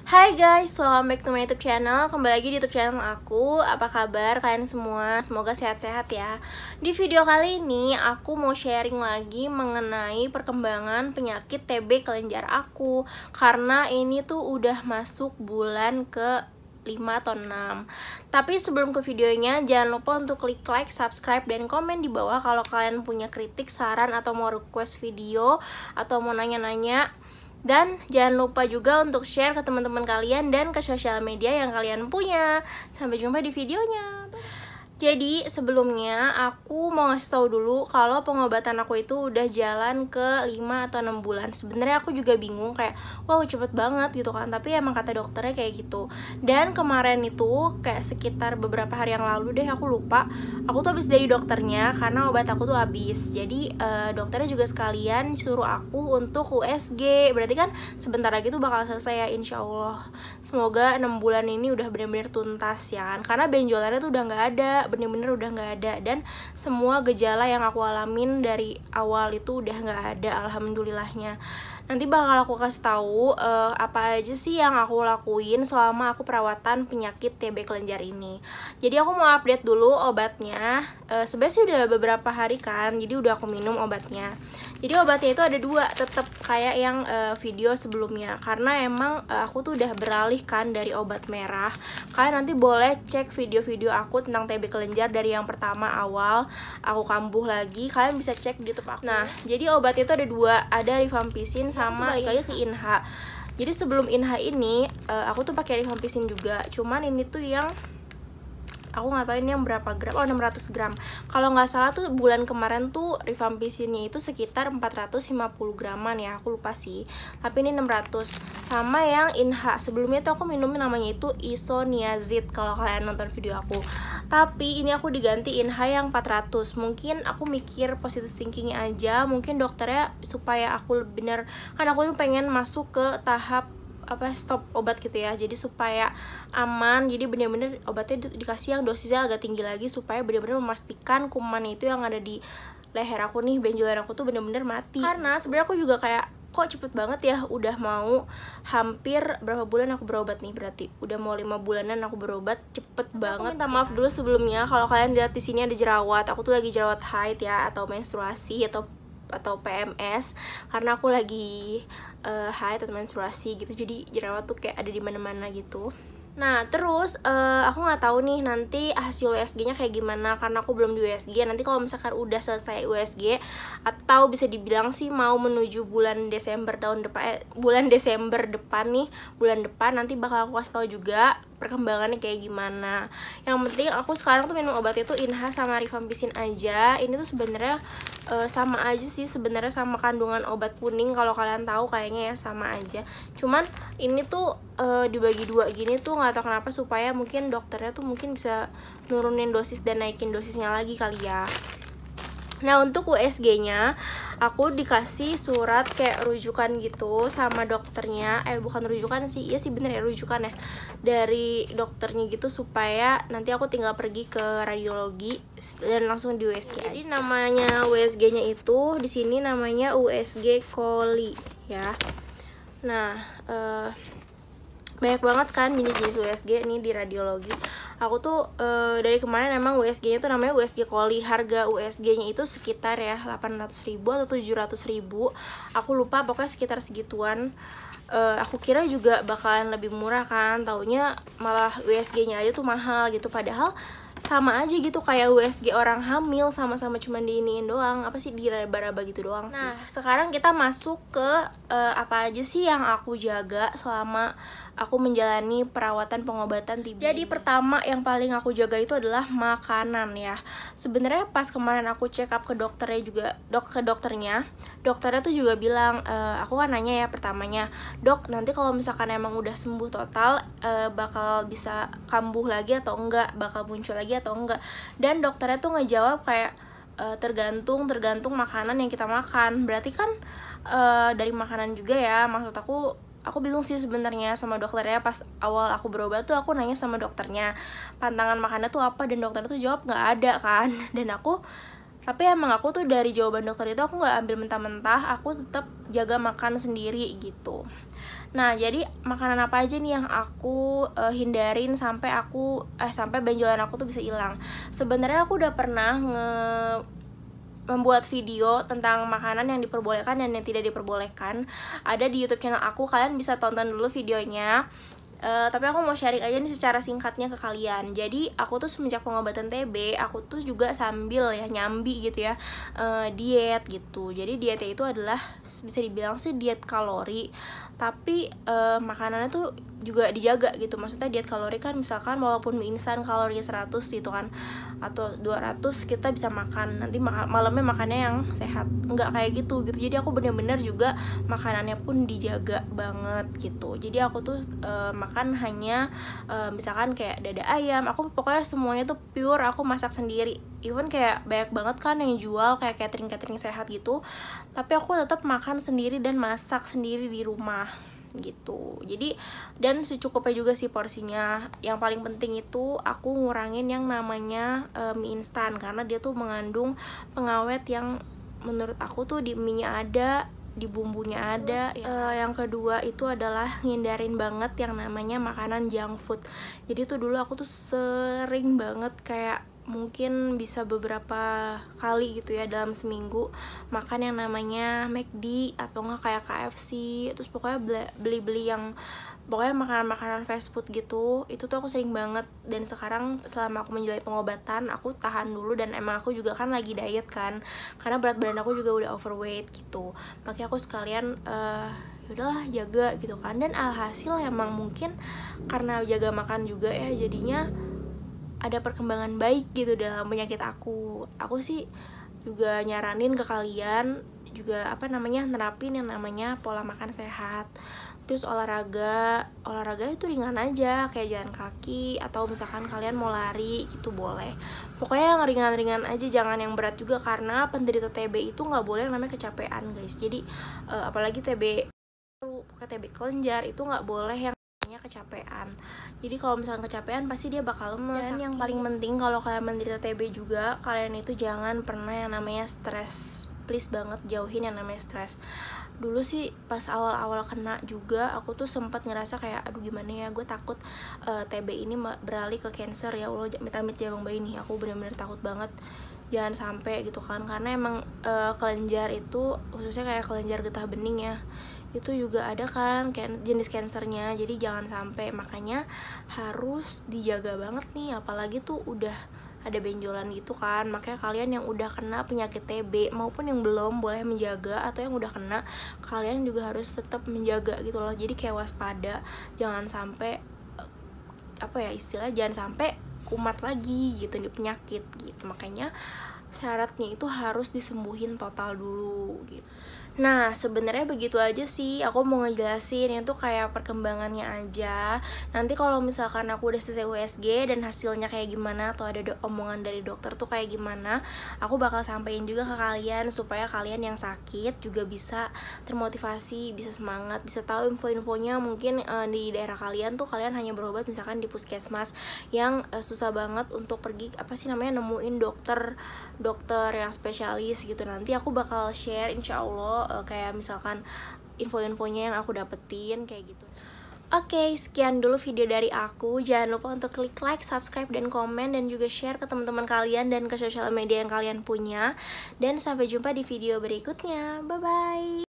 Hai guys, welcome back to my YouTube channel. Kembali lagi di YouTube channel aku. Apa kabar kalian semua? Semoga sehat-sehat ya. Di video kali ini aku mau sharing lagi mengenai perkembangan penyakit TB kelenjar aku. Karena ini tuh udah masuk bulan ke 5 atau 6. Tapi sebelum ke videonya, jangan lupa untuk klik like, subscribe, dan komen di bawah kalau kalian punya kritik, saran, atau mau request video, atau mau nanya-nanya. Dan jangan lupa juga untuk share ke teman-teman kalian dan ke sosial media yang kalian punya. Sampai jumpa di videonya. Jadi sebelumnya aku mau ngasih tahu dulu kalau pengobatan aku itu udah jalan ke 5 atau 6 bulan. Sebenarnya aku juga bingung kayak wow cepet banget gitu kan. Tapi emang kata dokternya kayak gitu. Dan kemarin itu kayak sekitar beberapa hari yang lalu deh, aku lupa, aku tuh habis dari dokternya karena obat aku tuh habis. Jadi dokternya juga sekalian suruh aku untuk USG. Berarti kan sebentar lagi tuh bakal selesai ya, insya Allah. Semoga 6 bulan ini udah bener-bener tuntas ya kan. Karena benjolannya tuh udah gak ada, bener-bener udah nggak ada, dan semua gejala yang aku alamin dari awal itu udah nggak ada, alhamdulillahnya. Nanti bakal aku kasih tahu apa aja sih yang aku lakuin selama aku perawatan penyakit TB kelenjar ini. Jadi aku mau update dulu obatnya. Sebenarnya sih udah beberapa hari kan, jadi udah aku minum obatnya. Jadi obatnya itu ada 2, tetap kayak yang video sebelumnya. Karena emang aku tuh udah beralih kan dari obat merah. Kalian nanti boleh cek video-video aku tentang TB kelenjar dari yang pertama awal aku kambuh lagi. Kalian bisa cek di YouTube aku. Nah, jadi obatnya itu ada 2, ada rifampicin sama balik lagi ke Inha. Jadi sebelum Inha ini aku tuh pakai rifampicin juga. Cuman ini tuh yang aku nggak tahu ini yang berapa gram, 600 gram. Kalau nggak salah tuh bulan kemarin tuh rifampicinnya itu sekitar 450 graman ya, aku lupa sih. Tapi ini 600. Sama yang Inha, sebelumnya tuh aku minumnya namanya itu isoniazid kalau kalian nonton video aku. Tapi ini aku diganti Inha yang 400. Mungkin aku mikir positive thinking aja, mungkin dokternya supaya aku bener, kan aku tuh pengen masuk ke tahap stop obat gitu ya, jadi supaya aman. Jadi bener-bener obatnya dikasih yang dosisnya agak tinggi lagi supaya bener-bener memastikan kuman itu yang ada di leher aku nih, benjolan aku tuh bener-bener mati. Karena sebenarnya aku juga kayak kok cepet banget ya, udah mau hampir berapa bulan aku berobat nih, berarti udah mau 5 bulanan aku berobat, cepet banget. Minta maaf dulu sebelumnya kalau kalian lihat di sini ada jerawat. Aku tuh lagi jerawat haid ya, atau menstruasi atau PMS, karena aku lagi haid atau menstruasi gitu, jadi jerawat tuh kayak ada di mana-mana gitu. Nah terus aku nggak tahu nih nanti hasil USG-nya kayak gimana, karena aku belum di USG. Nanti kalau misalkan udah selesai USG, atau bisa dibilang sih mau menuju bulan Desember tahun depan, bulan Desember depan nih, bulan depan nanti bakal aku kasih tahu juga perkembangannya kayak gimana. Yang penting aku sekarang tuh minum obat itu Inha sama rifampicin aja. Ini tuh sebenarnya sama aja sih sebenarnya sama kandungan obat kuning, kalau kalian tahu kayaknya ya sama aja. Cuman ini tuh dibagi 2 gini tuh nggak tahu kenapa, supaya mungkin dokternya tuh mungkin bisa nurunin dosis dan naikin dosisnya lagi kali ya. Nah untuk USG-nya aku dikasih surat kayak rujukan gitu sama dokternya, bukan rujukan sih, iya sih bener ya rujukan ya, dari dokternya gitu, supaya nanti aku tinggal pergi ke radiologi dan langsung di USG. Jadi namanya USG-nya itu di sini namanya USG coli ya. Nah banyak banget kan jenis-jenis USG nih di radiologi. Aku tuh dari kemarin emang USG-nya tuh namanya USG coli. Harga USG-nya itu sekitar ya 800.000 atau 700.000, aku lupa, pokoknya sekitar segituan. Aku kira juga bakalan lebih murah kan, taunya malah USG-nya aja tuh mahal gitu. Padahal sama aja gitu kayak USG orang hamil, sama-sama cuman diiniin doang, apa sih, diraba-raba gitu doang sih. Nah sekarang kita masuk ke apa aja sih yang aku jaga selama aku menjalani perawatan pengobatan TB. Jadi pertama yang paling aku jaga itu adalah makanan ya. Sebenarnya pas kemarin aku check up ke dokternya juga, dokternya tuh juga bilang, aku kan nanya ya pertamanya, dok nanti kalau misalkan emang udah sembuh total bakal bisa kambuh lagi atau enggak, bakal muncul lagi atau enggak. Dan dokternya tuh ngejawab kayak tergantung makanan yang kita makan. Berarti kan dari makanan juga ya. Maksud aku bingung sih sebenarnya sama dokternya. Pas awal aku berobat tuh aku nanya sama dokternya pantangan makannya tuh apa, dan dokternya tuh jawab nggak ada kan. Dan tapi emang aku tuh dari jawaban dokter itu aku nggak ambil mentah-mentah, aku tetap jaga makan sendiri gitu. Nah, jadi makanan apa aja nih yang aku hindarin sampai benjolan aku tuh bisa hilang. Sebenarnya aku udah pernah membuat video tentang makanan yang diperbolehkan dan yang tidak diperbolehkan. Ada di YouTube channel aku, kalian bisa tonton dulu videonya. Tapi aku mau sharing aja nih secara singkatnya ke kalian. Jadi aku tuh semenjak pengobatan TB, aku tuh juga sambil ya nyambi gitu ya, diet gitu. Jadi dietnya itu adalah bisa dibilang sih diet kalori, tapi makanannya tuh juga dijaga gitu. Maksudnya diet kalori kan misalkan walaupun mie instan kalorinya 100 gitu kan, atau 200 kita bisa makan, nanti malamnya makannya yang sehat. Enggak kayak gitu. Jadi aku bener-bener juga makanannya pun dijaga banget gitu. Jadi aku tuh makan hanya misalkan kayak dada ayam, aku pokoknya semuanya tuh pure aku masak sendiri. Even kayak banyak banget kan yang jual kayak catering sehat gitu, tapi aku tetap makan sendiri dan masak sendiri di rumah gitu. Jadi dan secukupnya juga sih porsinya. Yang paling penting itu aku ngurangin yang namanya mie instan, karena dia tuh mengandung pengawet yang menurut aku tuh di mie-nya ada, di bumbunya ada. Yang kedua itu adalah ngindarin banget yang namanya makanan junk food. Jadi tuh dulu aku tuh sering banget kayak mungkin bisa beberapa kali gitu ya dalam seminggu makan yang namanya McD atau enggak kayak KFC, terus pokoknya beli-beli yang pokoknya makanan-makanan fast food gitu. Itu tuh aku sering banget, dan sekarang selama aku menjalani pengobatan aku tahan dulu, dan emang aku juga kan lagi diet kan, karena berat badan aku juga udah overweight gitu. Makanya aku sekalian yaudahlah jaga gitu kan, dan alhasil emang mungkin karena jaga makan juga ya jadinya ada perkembangan baik gitu dalam penyakit aku. Aku sih juga nyaranin ke kalian juga nerapin yang namanya pola makan sehat. Terus olahraga itu ringan aja, kayak jalan kaki atau misalkan kalian mau lari gitu boleh. Pokoknya yang ringan-ringan aja, jangan yang berat juga, karena penderita TB itu nggak boleh yang namanya kecapean guys. Jadi apalagi TB pokoknya TB kelenjar itu nggak boleh yang kecapean. Jadi kalau misalnya kecapean pasti dia bakal lemes. Dan yang paling penting kalau kalian menderita TB juga, kalian itu jangan pernah yang namanya stres. Please banget jauhin yang namanya stres. Dulu sih pas awal-awal kena juga aku tuh sempat ngerasa kayak aduh gimana ya, gue takut TB ini beralih ke cancer. Ya Allah, amit-amit jabang bayi nih, aku bener-bener takut banget jangan sampai gitu kan, karena emang kelenjar itu khususnya kayak kelenjar getah bening ya, itu juga ada kan jenis kansernya. Jadi jangan sampai, makanya harus dijaga banget nih, apalagi tuh udah ada benjolan gitu kan. Makanya kalian yang udah kena penyakit TB maupun yang belum boleh menjaga, atau yang udah kena kalian juga harus tetap menjaga gitu loh. Jadi kayak waspada, jangan sampai jangan sampai kumat lagi gitu di penyakit gitu. Makanya syaratnya itu harus disembuhin total dulu gitu. Nah, sebenarnya begitu aja sih. Aku mau ngejelasin itu kayak perkembangannya aja. Nanti kalau misalkan aku udah selesai USG dan hasilnya kayak gimana, atau ada omongan dari dokter tuh kayak gimana, aku bakal sampein juga ke kalian, supaya kalian yang sakit juga bisa termotivasi, bisa semangat, bisa tahu info-infonya. Mungkin di daerah kalian tuh kalian hanya berobat misalkan di puskesmas yang susah banget untuk pergi nemuin dokter yang spesialis gitu. Nanti aku bakal share insya Allah kayak misalkan info-infonya yang aku dapetin kayak gitu. Oke, sekian dulu video dari aku. Jangan lupa untuk klik like, subscribe, dan komen, dan juga share ke teman-teman kalian dan ke sosial media yang kalian punya. Dan sampai jumpa di video berikutnya. Bye-bye.